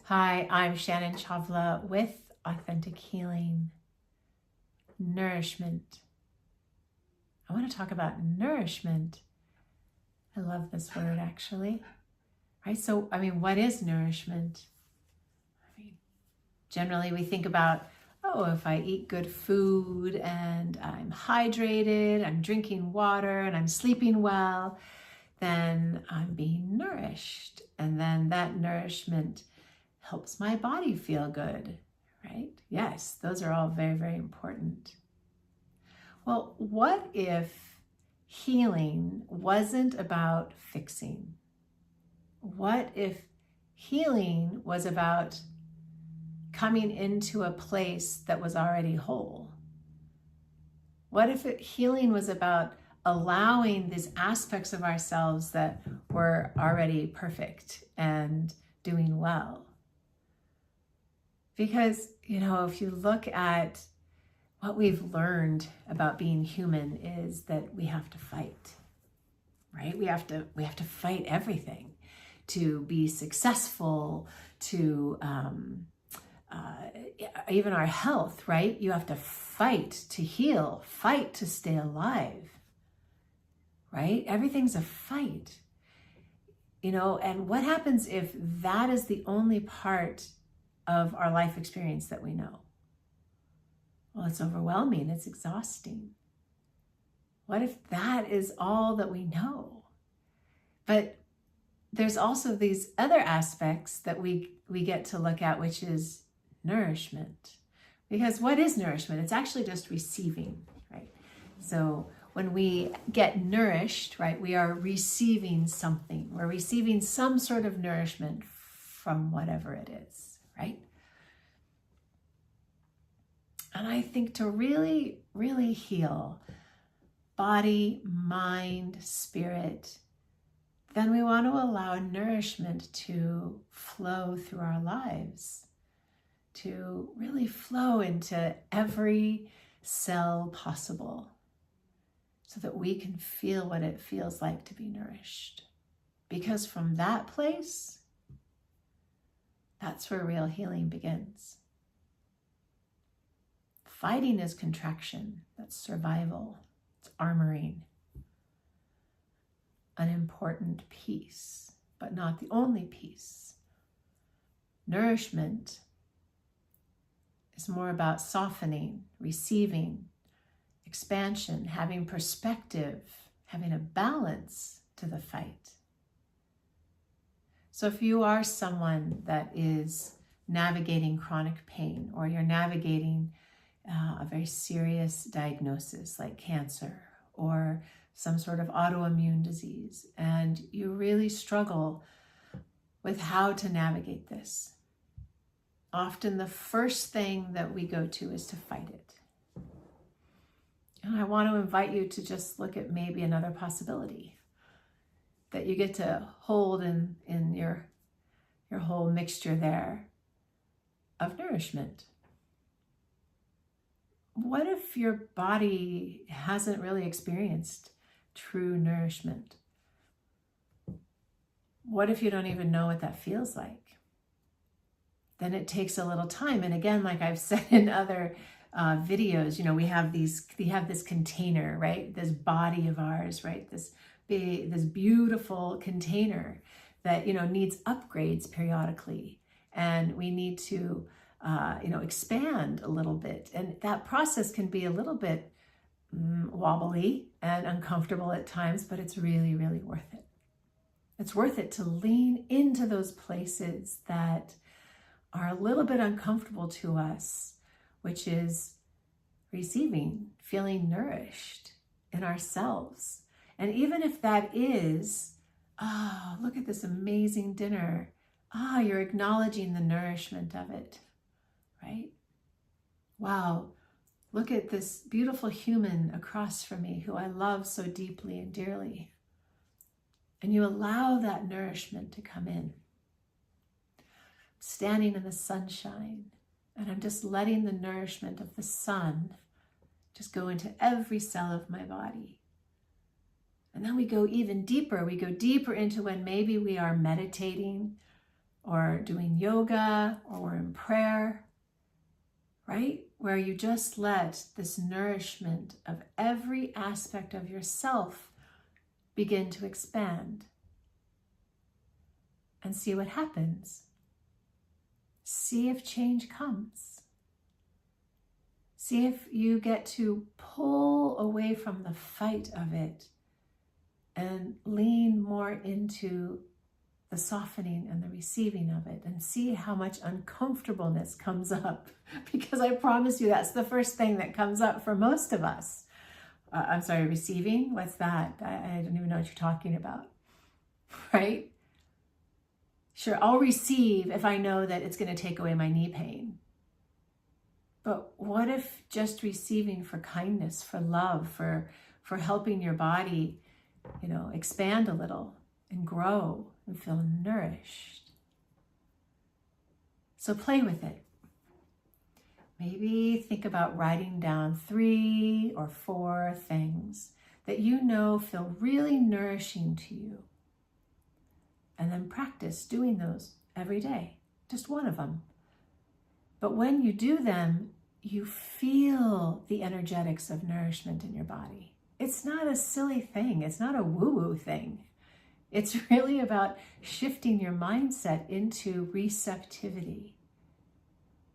Hi, I'm Shannon Chavla with Authentic Healing. Nourishment. I want to talk about nourishment. I love this word actually. Right? So, what is nourishment? Generally we think about, if I eat good food and I'm hydrated, I'm drinking water and I'm sleeping well, then I'm being nourished. And then that nourishment helps my body feel good, right? Yes, those are all very, very important. Well, what if healing wasn't about fixing? What if healing was about coming into a place that was already whole? What if healing was about allowing these aspects of ourselves that were already perfect and doing well? Because, if you look at what we've learned about being human is that we have to fight, right? We have to fight everything to be successful, to even our health, right? You have to fight to heal, fight to stay alive, right? Everything's a fight, and what happens if that is the only part of our life experience that we know? Well, it's overwhelming, it's exhausting. What if that is all that we know? But there's also these other aspects that we get to look at, which is nourishment. Because what is nourishment? It's actually just receiving, right? So when we get nourished, right, we are receiving something. We're receiving some sort of nourishment from whatever it is, right? And I think to really, really heal body, mind, spirit, then we want to allow nourishment to flow through our lives, to really flow into every cell possible, so that we can feel what it feels like to be nourished. Because from that place, that's where real healing begins. Fighting is contraction, that's survival, it's armoring. An important piece, but not the only piece. Nourishment is more about softening, receiving, expansion, having perspective, having a balance to the fight. So if you are someone that is navigating chronic pain, or you're navigating a very serious diagnosis like cancer or some sort of autoimmune disease, and you really struggle with how to navigate this, often the first thing that we go to is to fight it. And I want to invite you to just look at maybe another possibility that you get to hold in your whole mixture there of nourishment. What if your body hasn't really experienced true nourishment? What if you don't even know what that feels like? Then it takes a little time. And again, like I've said in other videos, we have this container, right? This body of ours, right? This beautiful container that, needs upgrades periodically. And we need to expand a little bit. And that process can be a little bit wobbly and uncomfortable at times, but it's really, really worth it. It's worth it to lean into those places that are a little bit uncomfortable to us, which is receiving, feeling nourished in ourselves. And even if that is, look at this amazing dinner. You're acknowledging the nourishment of it. Right? Wow, look at this beautiful human across from me who I love so deeply and dearly. And you allow that nourishment to come in. Standing in the sunshine, and I'm just letting the nourishment of the sun just go into every cell of my body. And then we go even deeper. We go deeper into when maybe we are meditating or doing yoga, or we're in prayer, right? Where you just let this nourishment of every aspect of yourself begin to expand. And see what happens. See if change comes. See if you get to pull away from the fight of it and lean more into the softening and the receiving of it, and see how much uncomfortableness comes up. Because I promise you, that's the first thing that comes up for most of us. I'm sorry, receiving? What's that? I don't even know what you're talking about, right? Sure, I'll receive if I know that it's going to take away my knee pain. But what if just receiving for kindness, for love, for helping your body, expand a little and grow and feel nourished? So play with it. Maybe think about writing down 3 or 4 things that you know feel really nourishing to you. And then practice doing those every day, just one of them. But when you do them, you feel the energetics of nourishment in your body. It's not a silly thing. It's not a woo-woo thing. It's really about shifting your mindset into receptivity,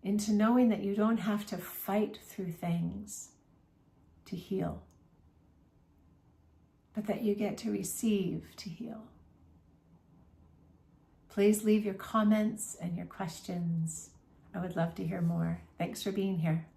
into knowing that you don't have to fight through things to heal, but that you get to receive to heal. Please leave your comments and your questions. I would love to hear more. Thanks for being here.